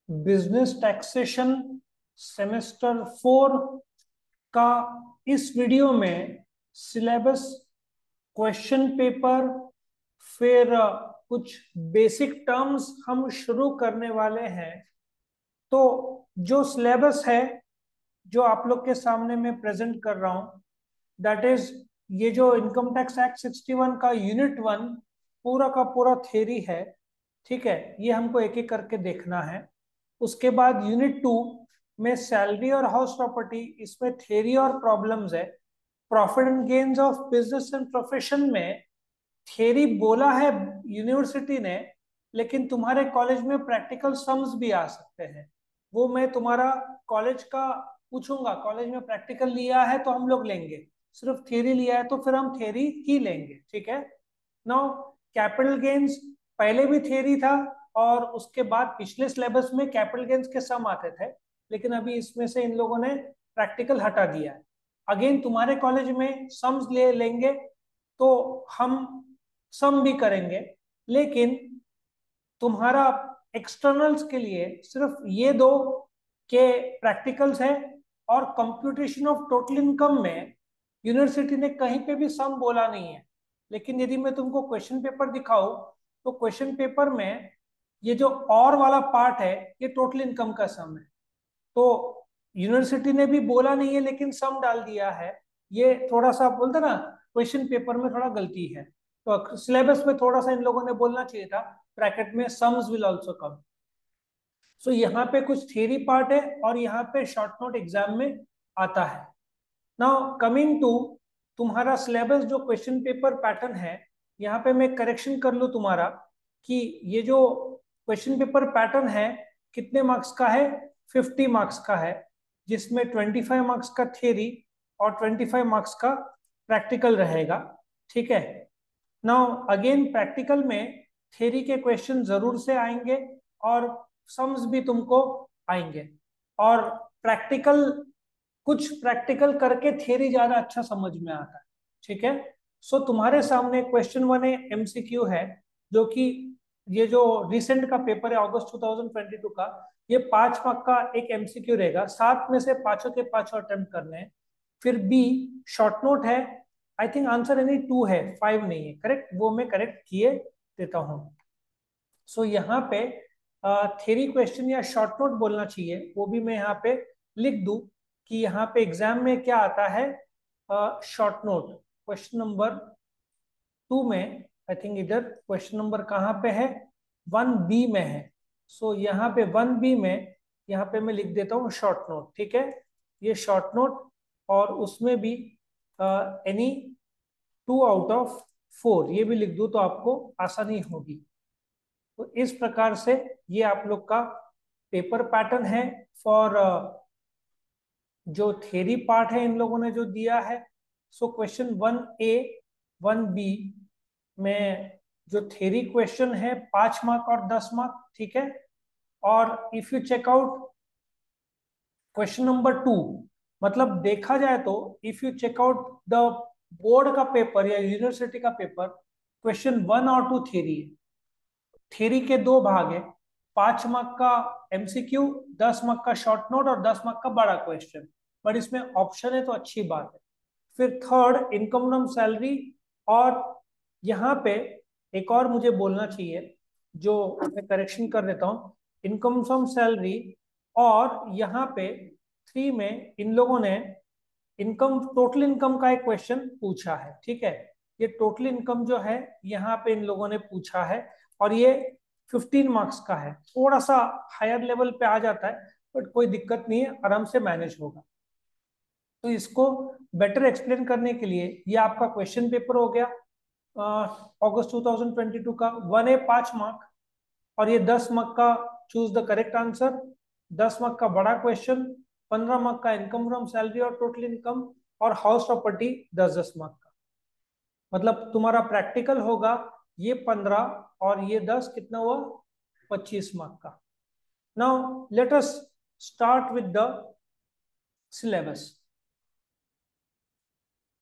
Business taxation semester 4 का इस video में सिलेबस, क्वेश्चन पेपर, फिर कुछ बेसिक टर्म्स हम शुरू करने वाले हैं। तो जो सिलेबस है जो आप लोग के सामने मैं प्रेजेंट कर रहा हूं, दैट इज ये जो इनकम टैक्स एक्ट 61 का यूनिट 1 पूरा का पूरा थ्योरी है। ठीक है, ये हमको एक एक करके देखना है। उसके बाद यूनिट 2 में सैलरी और हाउस प्रॉपर्टी, इसमें थ्योरी और प्रॉब्लम्स है। Profit and gains of business and profession में थ्योरी बोला है यूनिवर्सिटी ने, लेकिन तुम्हारे कॉलेज में प्रैक्टिकल सम्स भी आ सकते हैं। वो मैं तुम्हारा कॉलेज का पूछूंगा, कॉलेज में प्रैक्टिकल लिया है तो हम लोग लेंगे, सिर्फ थ्योरी लिया है तो फिर हम थ्योरी ही लेंगे। ठीक है। नाउ कैपिटल गेन्स पहले भी थ्योरी था, और उसके बाद पिछले सिलेबस में कैपिटल गेन्स के सम आते थे, लेकिन अभी इसमें से इन लोगों ने प्रैक्टिकल हटा दिया है। अगेन तुम्हारे कॉलेज में सम्स ले लेंगे तो हम सम भी करेंगे, लेकिन तुम्हारा एक्सटर्नल्स के लिए सिर्फ ये दो के प्रैक्टिकल्स है। और कंप्यूटेशन ऑफ टोटल इनकम में यूनिवर्सिटी ने कहीं पे भी सम बोला नहीं है, लेकिन यदि मैं तुमको क्वेश्चन पेपर दिखाऊं तो क्वेश्चन पेपर में ये जो और वाला पार्ट है ये टोटल इनकम का सम है। तो यूनिवर्सिटी ने भी बोला नहीं है लेकिन सम डाल दिया है। ये थोड़ा सा बोलते ना, क्वेश्चन पेपर में थोड़ा गलती है। तो सिलेबस में थोड़ा सा इन लोगों ने बोलना चाहिए था ब्रैकेट में सम्स विल आल्सो कम। सो यहाँ पे कुछ थियरी पार्ट है और यहाँ पे शॉर्ट नोट एग्जाम में आता है। नाउ कमिंग टू तुम्हारा सिलेबस, जो क्वेश्चन पेपर पैटर्न है, यहाँ पे मैं करेक्शन कर लूँ तुम्हारा कि ये जो क्वेश्चन पेपर पैटर्न है कितने मार्क्स का है, 50 मार्क्स का है, जिसमें 25 मार्क्स का थियरी और 25 मार्क्स का प्रैक्टिकल रहेगा। ठीक है। नाउ अगेन प्रैक्टिकल में थियरी के क्वेश्चन जरूर से आएंगे और सम्स भी तुमको आएंगे, और प्रैक्टिकल, कुछ प्रैक्टिकल करके थियरी ज्यादा अच्छा समझ में आता है। ठीक है। सो तुम्हारे सामने क्वेश्चन 1 एमसीक्यू है, जो कि ये जो रिसेंट का पेपर है अगस्त 2022 का, ये 5 मार्क का एक एमसीक्यू रहेगा। 7 में से पांचों के पांचों अटेम्प्ट करने हैं। फिर बी शॉर्ट नोट है। आई थिंक आंसर एनी 2 है, 5 नहीं है। करेक्ट, वो मैं करेक्ट किए देता हूँ। सो यहाँ पे थ्योरी क्वेश्चन या शॉर्ट नोट बोलना चाहिए, वो भी मैं यहाँ पे लिख दूं कि यहाँ पे एग्जाम में क्या आता है। शॉर्ट नोट क्वेश्चन नंबर 2 में, आई थिंक इधर क्वेश्चन नंबर कहाँ पे है, 1B में है। सो यहाँ पे 1B में यहाँ पे मैं लिख देता हूँ शॉर्ट नोट। ठीक है, ये शॉर्ट नोट, और उसमें भी एनी 2 आउट ऑफ 4 ये भी लिख दूं तो आपको आसानी होगी। तो इस प्रकार से ये आप लोग का पेपर पैटर्न है फॉर जो थ्योरी पार्ट है इन लोगों ने जो दिया है। सो क्वेश्चन 1A 1B में जो थ्योरी क्वेश्चन है 5 मार्क और 10 मार्क। ठीक है। और if you check out question number 2, मतलब देखा जाए तो if you check out the board का पेपर या यूनिवर्सिटी का पेपर, क्वेश्चन 1 और 2 थ्योरी है। थ्योरी के 2 भाग है, 5 मार्क का एमसीक्यू, 10 मार्क का शॉर्ट नोट और 10 मार्क का बड़ा क्वेश्चन। बट इसमें ऑप्शन है तो अच्छी बात है। फिर थर्ड इनकम फ्रॉम सैलरी, और यहाँ पे एक और मुझे बोलना चाहिए जो मैं करेक्शन कर देता हूँ, इनकम फ्रॉम सैलरी। और यहाँ पे 3 में इन लोगों ने इनकम, टोटल इनकम का एक क्वेश्चन पूछा है। ठीक है, ये टोटल इनकम जो है यहाँ पे इन लोगों ने पूछा है, और ये 15 मार्क्स का है। थोड़ा सा हायर लेवल पे आ जाता है, बट कोई दिक्कत नहीं है, आराम से मैनेज होगा। तो इसको बेटर एक्सप्लेन करने के लिए ये आपका क्वेश्चन पेपर हो गया अगस्त 2022 का। 1A 5 मार्क, और ये 10 मार्क का choose the correct answer, 10 mark का बड़ा क्वेश्चन, 15 मार्क का इनकम फ्रॉम सैलरी और टोटल इनकम, और हाउस प्रॉपर्टी 10-10 मार्क का। मतलब तुम्हारा प्रैक्टिकल होगा ये 15 और ये 10, कितना हुआ, 25 मार्क का। Now let us start with the syllabus.